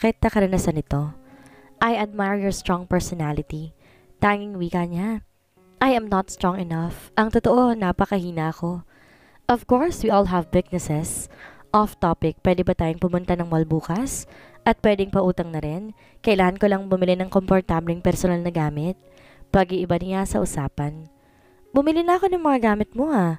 kahit na karanasan nito. I admire your strong personality. Tanging wika niya. I am not strong enough. Ang totoo, napakahina ko. Of course, we all have weaknesses. Off topic, pwede ba tayong pumunta ng mall bukas? At pwedeng pautang na rin. Kailangan ko lang bumili ng komportableng personal na gamit. Pag-iiba niya sa usapan. Bumili na ako ng mga gamit mo ah.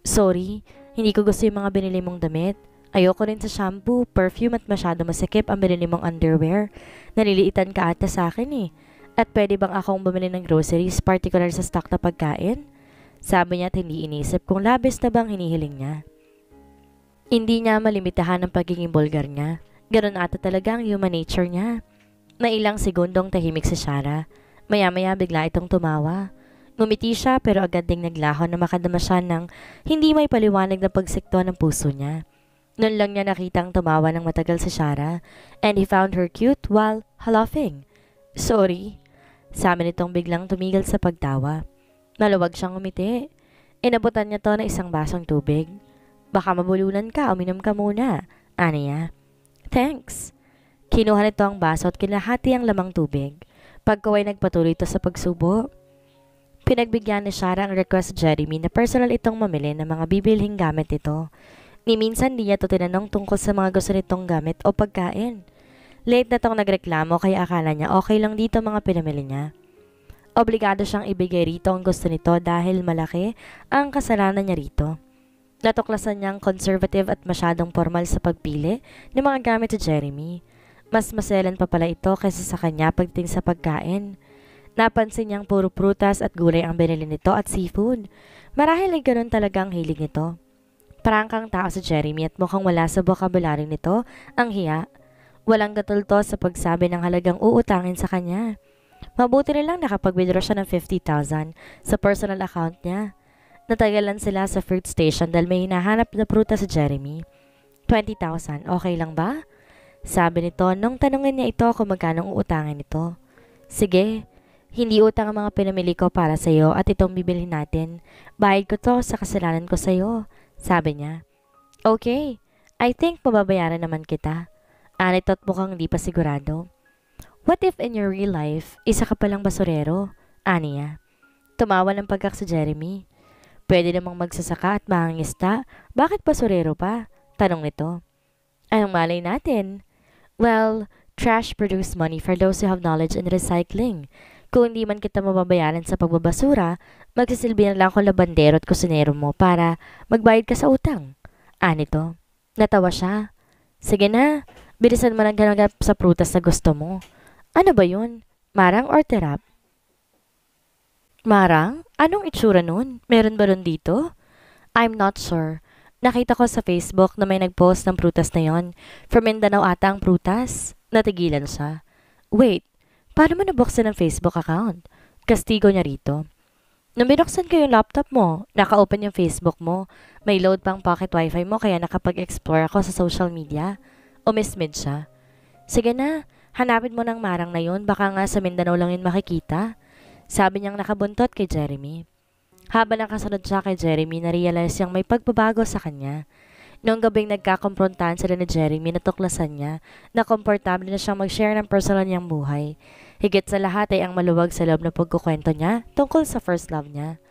Sorry, hindi ko gusto yung mga binili mong damit. Ayoko rin sa shampoo, perfume at masyado masikip ang binili mong underwear. Naliliitan ka ata sa akin eh. At pwede bang akong bumili ng groceries, particular sa stock na pagkain? Sabi niya at hindi inisip kung labis na bang hinihiling niya. Hindi niya malimitahan ang pagiging bulgar niya. Ganon ata talaga ang human nature niya. Na ilang segundong tahimik si Shara. Maya-maya bigla itong tumawa. Ngumiti siya pero agad ding naglaho na makadama siya ng hindi may paliwanag na pagsikto ng puso niya. Noon lang niya nakitang tumawa ng matagal si Shara and he found her cute while laughing. Sorry, sabi nitong biglang tumigil sa pagtawa. Maluwag siyang umiti. Inabutan niya to ng isang basong tubig. Baka mabulunan ka, uminom ka muna. Ano niya? Thanks. Kinuha nito ang baso at kinahati ang lamang tubig. Pagkaway nagpatuloy ito sa pagsubo. Pinagbigyan ni Shara ang request sa Jeremy na personal itong mamili ng mga bibilhing gamit ito. Ni minsan di niya ito tinanong tungkol sa mga gusto nitong gamit o pagkain. Late na tong nagreklamo kaya akala niya okay lang dito mga pinamili niya. Obligado siyang ibigay rito ang gusto nito dahil malaki ang kasalanan niya rito. Natuklasan niyang conservative at masyadong formal sa pagpili ng mga gamit ni Jeremy. Mas maselan pa pala ito kaysa sa kanya pagdating sa pagkain. Napansin niyang puro prutas at gulay ang binili nito at seafood. Marahil ay ganun talaga ang hilig nito. Prangkang tao si Jeremy at mukhang wala sa vocabulary nito ang hiya. Walang gatulto sa pagsabi ng halagang uutangin sa kanya. Mabuti na lang nakapag-withdraw siya ng 50,000 sa personal account niya. Natagalan sila sa fruit station dahil may hinahanap na prutas si Jeremy. 20,000, okay lang ba? Sabi nito nung tanungin niya ito kung magkano uutangin nito. Sige, hindi utang ang mga pinamili ko para sa iyo at itong bibilhin natin. Bayad ko to sa kasalanan ko sa iyo. Sabi niya. Okay, I think mababayaran naman kita. Anito at mukhang hindi pa sigurado. What if in your real life, isa ka palang basurero? Niya. Tumawa ng pagkak si Jeremy. Pwede namang magsasaka at mangangista. Bakit basurero pa? Tanong nito. Anong malay natin? Well, trash produce money for those who have knowledge in recycling. Kung hindi man kita mababayaran sa pagbabasura, magsisilbi na lang ako labandero at kusinero mo para magbayad ka sa utang. Nito. Natawa siya. Sige na, bilisan mo lang ganagap sa prutas na gusto mo. Ano ba yun? Marang or terap? Marang? Anong itsura nun? Meron ba nun dito? I'm not sure. Nakita ko sa Facebook na may nagpost ng prutas na yon. From Mindanao ata ang prutas. Natigilan siya. Wait, paano mo nabuksan ang Facebook account? Kastigo niya rito. Nung binuksan ko yung laptop mo, naka-open yung Facebook mo. May load pang pocket wifi mo kaya nakapag-explore ako sa social media. Umismid siya. Sige na, hanapin mo ng marang na yun. Baka nga sa Mindanao lang yun makikita. Sabi niyang nakabuntot kay Jeremy. Habang nakasunod siya kay Jeremy, na-realize niyang may pagbabago sa kanya. Noong gabing nagkakomprontahan sila ni Jeremy, natuklasan niya na komportable na siyang mag-share ng personal niyang buhay. Higit sa lahat ay ang maluwag sa loob na pagkukwento niya tungkol sa first love niya.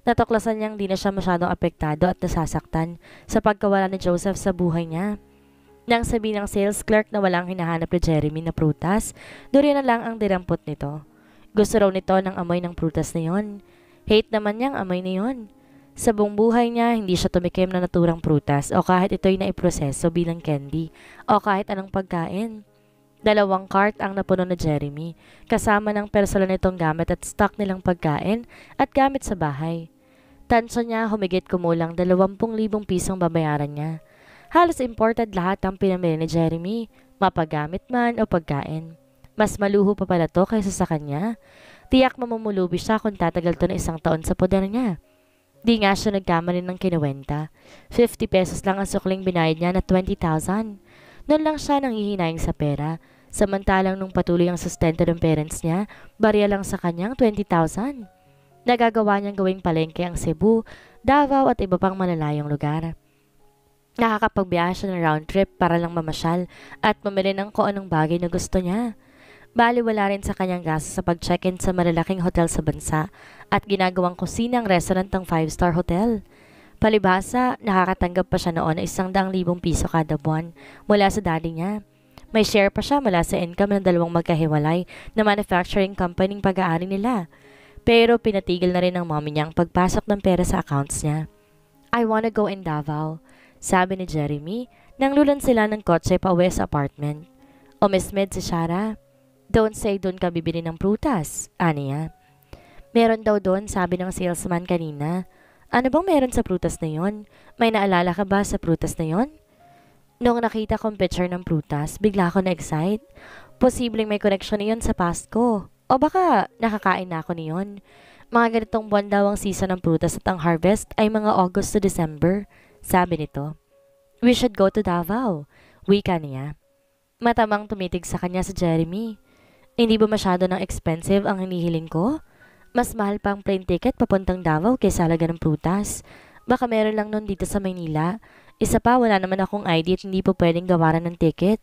Natuklasan niyang di na siya masyadong apektado at nasasaktan sa pagkawala ni Joseph sa buhay niya. Nang sabi ng sales clerk na walang hinahanap ni Jeremy na prutas, duri na lang ang dirampot nito. Gusto raw nito ng amoy ng prutas na yon. Hate naman niyang amoy na yon. Sa buong buhay niya, hindi siya tumikim na naturang prutas o kahit ito'y naiproseso bilang candy o kahit anong pagkain. 2 cart ang napuno ni Jeremy, kasama ng personal nitong gamit at stock nilang pagkain at gamit sa bahay. Tansya niya humigit kumulang 20,000 pisong babayaran niya. Halos imported lahat ang pinamili ni Jeremy, mapagamit man o pagkain. Mas maluho pa pala to kaysa sa kanya. Tiyak mamumulubi siya kung tatagal to na 1 taon sa poder niya. Di nga siya nagkamali ng kinuwenta. 50 pesos lang ang sukling binayad niya na 20,000. Noon lang siya nanghihinayang sa pera. Samantalang nung patuloy ang sustento ng parents niya, barya lang sa kanyang 20,000. Nagagawa niyang gawing palengke ang Cebu, Davao at iba pang malalayong lugar. Nakakapagbiyahe siya ng round trip para lang mamasyal at mamili ng kung anong bagay na gusto niya. Bali wala rin sa kanyang gastos sa pag-check-in sa malalaking hotel sa bansa at ginagawang kusina ang restaurant ng 5-star hotel. Palibhasa, nakakatanggap pa siya noon ng 100,000 piso kada buwan mula sa daddy niya. May share pa siya mula sa income ng dalawang magkahiwalay na manufacturing company ng pag-aari nila. Pero pinatigil na rin ng mommy niya ang pagpasok ng pera sa accounts niya. I wanna go in Davao, sabi ni Jeremy nang lulan sila ng kotse pa uwi sa apartment. O Miss Med si Shara, don't say doon ka bibili ng prutas, aniya. Meron daw doon, sabi ng salesman kanina. Ano bang meron sa prutas na yon? May naalala ka ba sa prutas na yon? Noong nakita kong picture ng prutas, bigla ako na-excite. Posibleng may connection na yun sa past ko. O baka nakakain na ako niyon. Mga ganitong buwan daw ang season ng prutas at ang harvest ay mga August to December, sabi nito. We should go to Davao, wika niya. Matamang tumitig sa kanya si Jeremy. Hindi ba masyado ng expensive ang hinihiling ko? Mas mahal pa ang plane ticket papuntang Davao kaysa halaga ng prutas. Baka meron lang nun dito sa Maynila. Isa pa, wala naman akong ID at hindi po pwedeng gawaran ng ticket.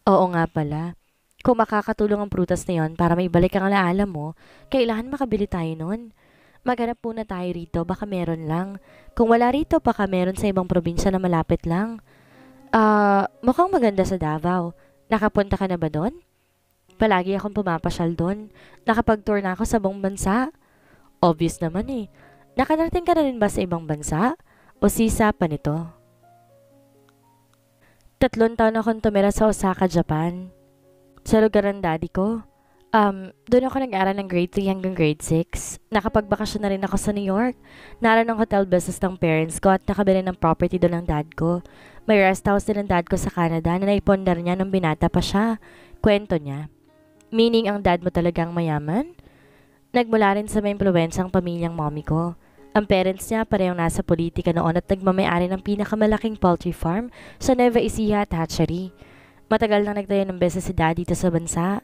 Oo nga pala. Kung makakatulong ang prutas na yon para may balik ang alaala mo, kailangan makabili tayo nun. Maghanap muna tayo rito, baka meron lang. Kung wala rito, baka meron sa ibang probinsya na malapit lang. Mukhang maganda sa Davao. Nakapunta ka na ba doon? Palagi akong pumapasyal doon. Nakapag-tour na ako sa buong bansa. Obvious naman eh. Nakarating ka na rin ba sa ibang bansa? O sisa pa nito? 3 taon akong tumira sa Osaka, Japan. Sa lugar ng daddy ko. Doon ako nag-aral ng grade 3 hanggang grade 6. Nakapagbakasyon na rin ako sa New York. Naroon ang hotel business ng parents ko at nakabili ng property doon ng dad ko. May rest house din ng dad ko sa Canada na naipondar niya nung binata pa siya. Kwento niya. Meaning ang dad mo talagang mayaman? Nagmula rin sa may impluwensyang pamilyang mommy ko. Ang parents niya parehong nasa politika noon at nagmamayari ng pinakamalaking poultry farm sa Nueva Ecija at hatchery. Matagal nang nagtayo ng business si dad dito sa bansa.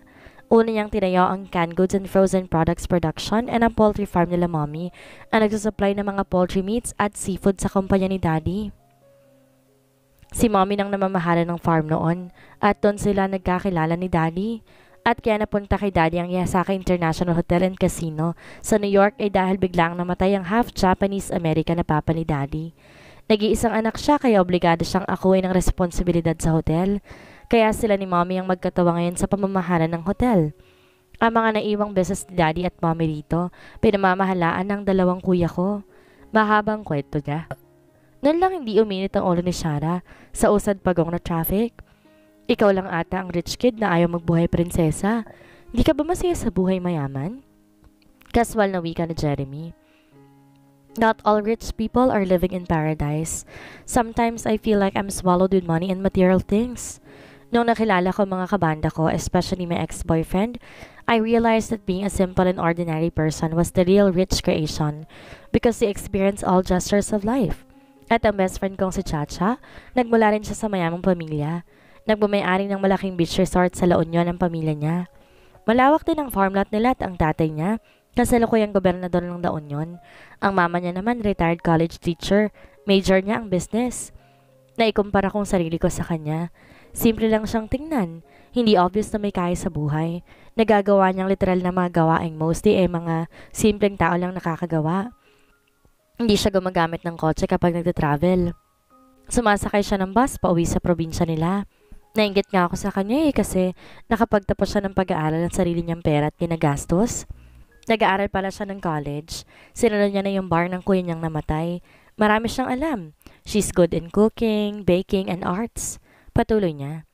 Una niyang tinayo ang canned goods and frozen products production and ang poultry farm nila mommy ang nagsusupply ng mga poultry meats at seafood sa kumpanya ni daddy. Si mommy nang namamahala ng farm noon at doon sila nagkakilala ni daddy. At kaya napunta kay daddy ang Yasaka International Hotel and Casino sa New York ay dahil biglang namatay ang half Japanese-American na papa ni daddy. Nag-iisang anak siya kaya obligado siyang akuin ng responsibilidad sa hotel. Kaya sila ni mommy ang magkatawa ngayon sa pamamahala ng hotel. Ang mga naiwang beses ni daddy at mommy rito, pinamamahalaan ng 2 kuya ko. Mahabang kwento niya. Noon lang hindi uminit ang ulo ni Shara sa usad pagong na traffic. Ikaw lang ata ang rich kid na ayaw magbuhay prinsesa. Hindi ka ba masaya sa buhay mayaman? Kaswal na wika ni Jeremy. Not all rich people are living in paradise. Sometimes I feel like I'm swallowed with money and material things. Nung nakilala ko mga kabanda ko, especially my ex-boyfriend, I realized that being a simple and ordinary person was the real rich creation because they experience all gestures of life. At ang best friend kong si Chacha, nagmula rin siya sa mayamang pamilya. Nagmamayari ng malaking beach resort sa La Union ang pamilya niya. Malawak din ang farm lot nila at ang tatay niya, kasalukuyang gobernador ng La Union. Ang mama niya naman retired college teacher, major niya ang business. Naikumpara kong sarili ko sa kanya. Simple lang siyang tingnan, hindi obvious na may kaya sa buhay. Nagagawa niyang literal na mga gawaing mostly ay mga simpleng tao lang nakakagawa. Hindi siya gumagamit ng kotse kapag nagta-travel. Sumasakay siya ng bus pauwi sa probinsya nila. Nainggit nga ako sa kanya kasi nakapagtapos siya ng pag-aaral ng sarili niyang pera at ginagastos. Nag-aaral pala siya ng college. Sinunod niya na yung bar ng kuya niyang namatay. Marami siyang alam. She's good in cooking, baking, and arts. Patuloy niya.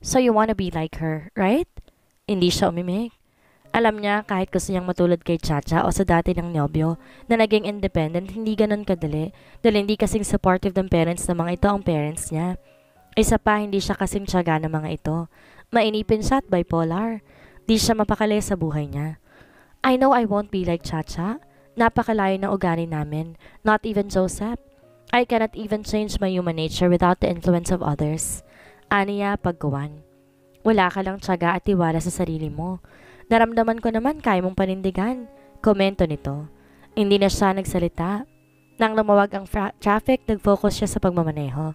So you wanna be like her, right? Hindi siya umimik. Alam niya kahit gusto niyang matulad kay Chacha o sa dati ng nobyo na naging independent, hindi ganun kadali dahil hindi kasing supportive ng parents ng mga ito ang parents niya. Isa pa, hindi siya kasing tiyaga ng mga ito. Mainipin siya at bipolar. Di siya mapakali sa buhay niya. I know I won't be like Chacha. Napakalayo ng ugali namin. Not even Joseph. I cannot even change my human nature without the influence of others. Aniya, paggawan. Wala ka lang tiyaga at tiwala sa sarili mo. Naramdaman ko naman kaya mong panindigan. Komento nito. Hindi na siya nagsalita. Nang lumawag ang traffic, nag-focus siya sa pagmamaneho.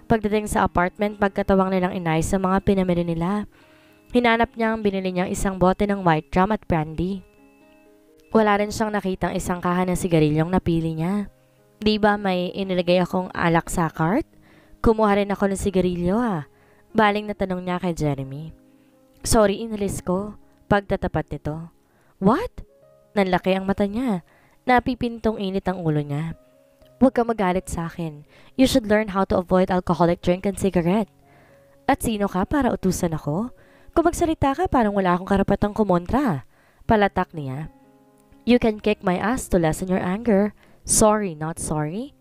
Pagdating sa apartment, pagkatawang nilang inayos sa mga pinamili nila. Hinanap niya ang binili niyang isang bote ng white rum at brandy. Wala rin siyang nakitang isang kahan ng sigarilyong napili niya. Di ba may inilagay akong alak sa cart? Kumuha rin ako ng sigarilyo Baling na tanong niya kay Jeremy. Sorry, inalis ko. Pagtatapat nito. What? Nanlaki ang mata niya. Napipintong init ang ulo niya. Huwag ka magalit sa akin. You should learn how to avoid alcoholic drink and cigarette. At sino ka para utusan ako? Kung magsalita ka, parang wala akong karapatang kumontra. Palatak niya. You can kick my ass to lessen your anger. Sorry, not sorry.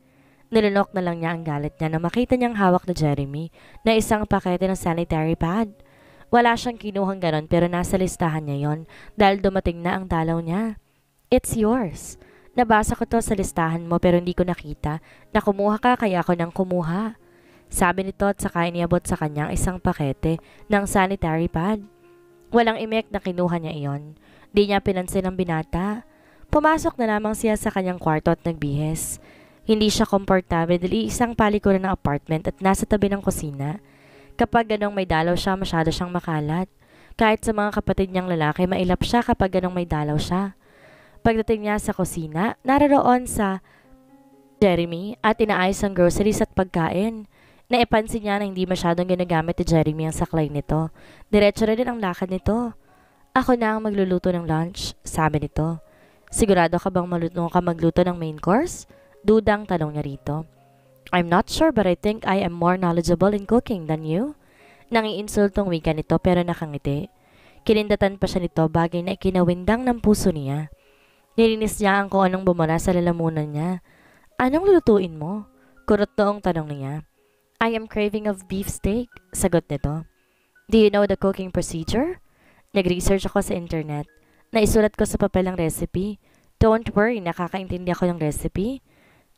Nilunok na lang niya ang galit niya na makita niyang hawak na Jeremy na isang pakete ng sanitary pad. Wala siyang kinuhang ganon pero nasa listahan niya yon dahil dumating na ang dalaw niya. It's yours. Nabasa ko to sa listahan mo pero hindi ko nakita na kumuha ka kaya ako nang kumuha. Sabi nito at saka iniabot sa kanyang isang pakete ng sanitary pad. Walang imek na kinuha niya iyon. Di niya pinansin ang binata. Pumasok na lamang siya sa kanyang kwarto at nagbihis. Hindi siya komportable dahil isang palikuran ng apartment at nasa tabi ng kusina. Kapag ganong may dalaw siya, masyado siyang makalat. Kahit sa mga kapatid niyang lalaki, mailap siya kapag ganong may dalaw siya. Pagdating niya sa kusina, naroon sa Jeremy at inaayos ang groceries at pagkain. Naipansin niya na hindi masyadong ginagamit ni Jeremy ang saklay nito. Diretso rin ang lakad nito. Ako na ang magluluto ng lunch, sabi nito. Sigurado ka bang magluto ng main course? Dudang tanong niya rito. I'm not sure but I think I am more knowledgeable in cooking than you. Nangiinsultong wika nito pero nakangiti. Kinindatan pa siya nito bagay na ikinawindang ng puso niya. Nilinis niya ang kung anong bumara sa lalamunan niya. Anong lulutuin mo? Kurot noong tanong niya. I am craving of beef steak, sagot nito. Do you know the cooking procedure? Nag-research ako sa internet. Naisulat ko sa papel ang recipe. Don't worry, nakakaintindi ako ng recipe.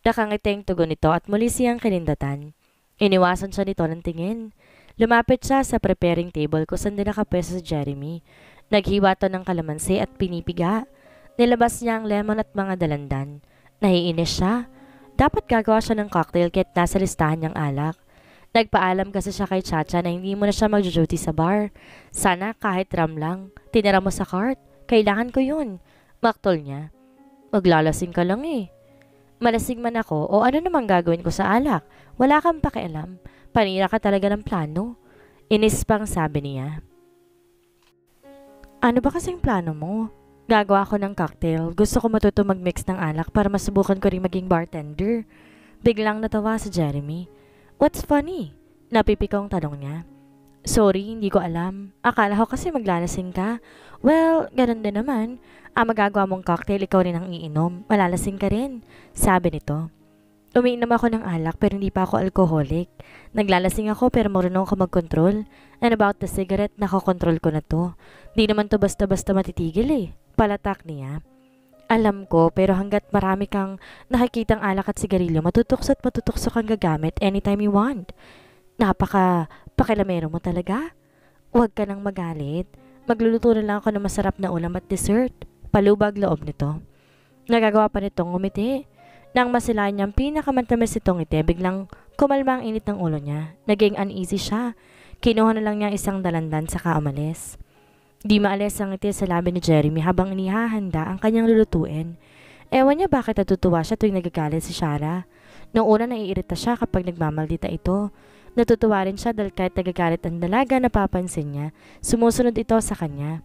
Nakangiting tugon nito at muli siyang kinindatan. Iniwasan siya nito ng tingin. Lumapit siya sa preparing table kung saan din nakapwesto si Jeremy. Naghiwa to ng kalamansi at pinipiga. Nilabas niya ang lemon at mga dalandan. Naiinis siya. Dapat gagawa siya ng cocktail kahit nasa listahan niyang alak. Nagpaalam kasi siya kay Chacha na hindi mo na siya mag-duty sa bar. Sana kahit ram lang. Tinira mo sa cart. Kailangan ko yun. Maktol niya. Maglalasing ka lang Malasing man ako o ano namang gagawin ko sa alak. Wala kang pakialam. Panira ka talaga ng plano. Inis pang sabi niya. Ano ba kasing plano mo? Gagawa ako ng cocktail. Gusto ko matuto mag-mix ng alak para masubukan ko rin maging bartender. Biglang natawa si Jeremy. What's funny? Napipikong tanong niya. Sorry, hindi ko alam. Akala ko kasi maglalasing ka. Well, ganun din naman. Magagawa mong cocktail, ikaw rin ang iinom. Malalasing ka rin. Sabi nito. Umiinom ako ng alak pero hindi pa ako alcoholic. Naglalasing ako pero marunong ako mag-control. And about the cigarette, nakokontrol ko na to. Di naman to basta-basta matitigil Palatak niya. Alam ko pero hanggat marami kang nakikitang alak at sigarilyo, matutukso at matutukso kang gagamit anytime you want. Pakilamero mo talaga? Huwag ka nang magalit. Magluluto na lang ako ng masarap na ulam at dessert. Palubag loob nito. Nagagawa pa nitong ngumiti. Nang masilayan niyang pinakamantamis itong ngiti, biglang kumalma ang init ng ulo niya. Naging uneasy siya. Kinuha na lang niya isang dalandan saka umalis. Di maalis ang ngiti sa labi ni Jeremy habang inihahanda ang kanyang lulutuin. Ewan niya bakit natutuwa siya tuwing nagagalit si Shara. Noong una naiirita siya kapag nagmamaldita ito. Natutuwa rin siya dahil kahit nagagalit ang dalaga napapansin niya, sumusunod ito sa kanya.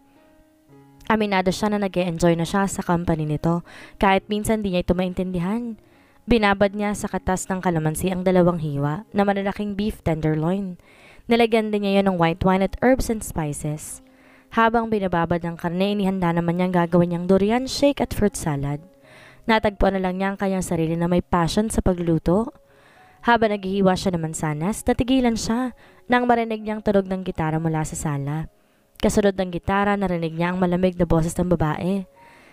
Aminado siya na nag-e-enjoy na siya sa company nito kahit minsan di niya ito maintindihan. Binabad niya sa katas ng kalamansi ang dalawang hiwa na malalaking beef tenderloin. Nilagyan din niya yon ng white wine at herbs and spices. Habang binababad ng karne, inihanda naman niyang gagawin niyang durian shake at fruit salad. Natagpuan na lang niya ang kanyang sarili na may passion sa pagluluto. Habang naghihiwa siya ng mansanas, natigilan siya nang marinig niyang tunog ng gitara mula sa sala. Kasunod ng gitara, narinig niya ang malamig na boses ng babae.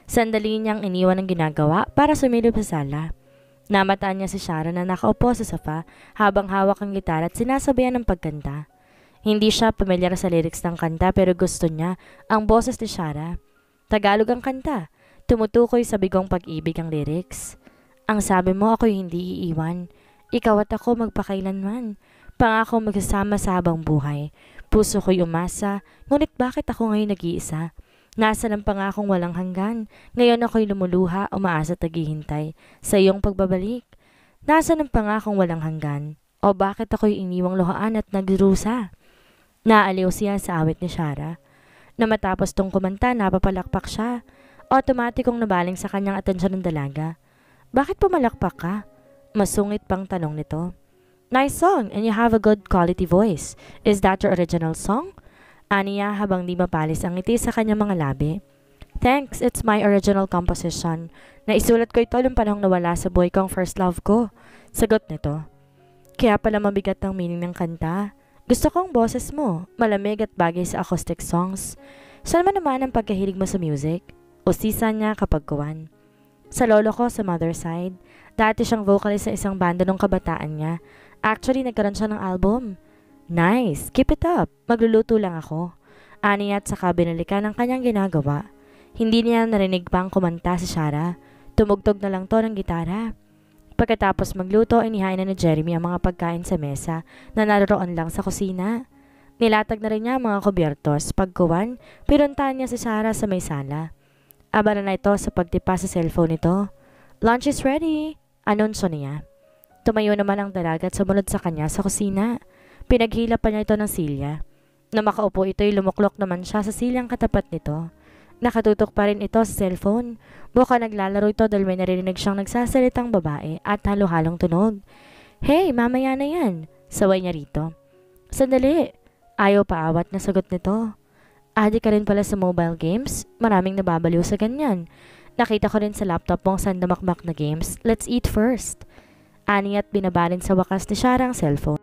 Sandali niyang iniwan ang ginagawa para sumilip sa sala. Namataan niya si Shara na nakaupo sa sofa habang hawak ang gitara at sinasabayan ng pagkanta. Hindi siya pamilyar sa lyrics ng kanta pero gusto niya ang boses ni Shara. Tagalog ang kanta. Tumutukoy sa bigong pag-ibig ang lyrics. Ang sabi mo, ako'y hindi iiwan. Ikaw at ako magpakailanman. Pangako magsasama sa habang buhay. Puso ko'y umasa, ngunit bakit ako ngayon nag-iisa? Nasa ng pangakong walang hanggan, ngayon ako'y lumuluha, umaasa at naghihintay sa iyong pagbabalik. Nasa ng pangakong walang hanggan, o bakit ako'y iniwang luhaan at nagrusa? Naaliw siya sa awit ni Shara. Na matapos tong kumanta, napapalakpak siya. Automatikong nabaling sa kanyang atensyon ng dalaga. Bakit pumalakpak ka? Masungit pang tanong nito. Nice song and you have a good quality voice. Is that your original song? Aniya habang di mapalis ang ngiti sa kanyang mga labi. Thanks, it's my original composition. Naisulat ko ito nung panahong nawala sa buhay kong first love ko. Sagot nito. Kaya pala mabigat ang meaning ng kanta. Gusto kong boses mo, malamig at bagay sa acoustic songs. Saan mo naman ang pagkahilig mo sa music? Usisa niya kapag kuwan. Sa lolo ko sa mother side, dati siyang vocalist sa isang banda nung kabataan niya. Actually, nagkaroon siya ng album. Nice, keep it up. Magluluto lang ako. Ani at saka binalikan ang kanyang ginagawa. Hindi niya narinig pang kumanta si Shara. Tumugtog na lang to ng gitara. Pagkatapos magluto, inihain na ni Jeremy ang mga pagkain sa mesa na naroon lang sa kusina. Nilatag na rin niya ang mga kubyertos. Pagkuwan, pinuntahan niya si Shara sa may sala. Abala na ito sa pagtipa sa cellphone nito. Lunch is ready, anunsyo niya. Tumayo naman ang dalaga at sumunod sa kanya sa kusina. Pinaghila pa niya ito ng silya. Na makaupo ito'y lumuklok naman siya sa silyang katapat nito. Nakatutok pa rin ito sa cellphone. Mukhang naglalaro ito dahil may narinig siyang nagsasalitang babae at halo-halong tunog. Hey, mamaya na yan, saway niya rito. Sandali, ayaw paawat na sagot nito. Adi ka rin pala sa mobile games? Maraming nababaliw sa ganyan. Nakita ko rin sa laptop mong sandamakmak na games. Let's eat first. Ani at binabalin sa wakas ni Shara ang cellphone.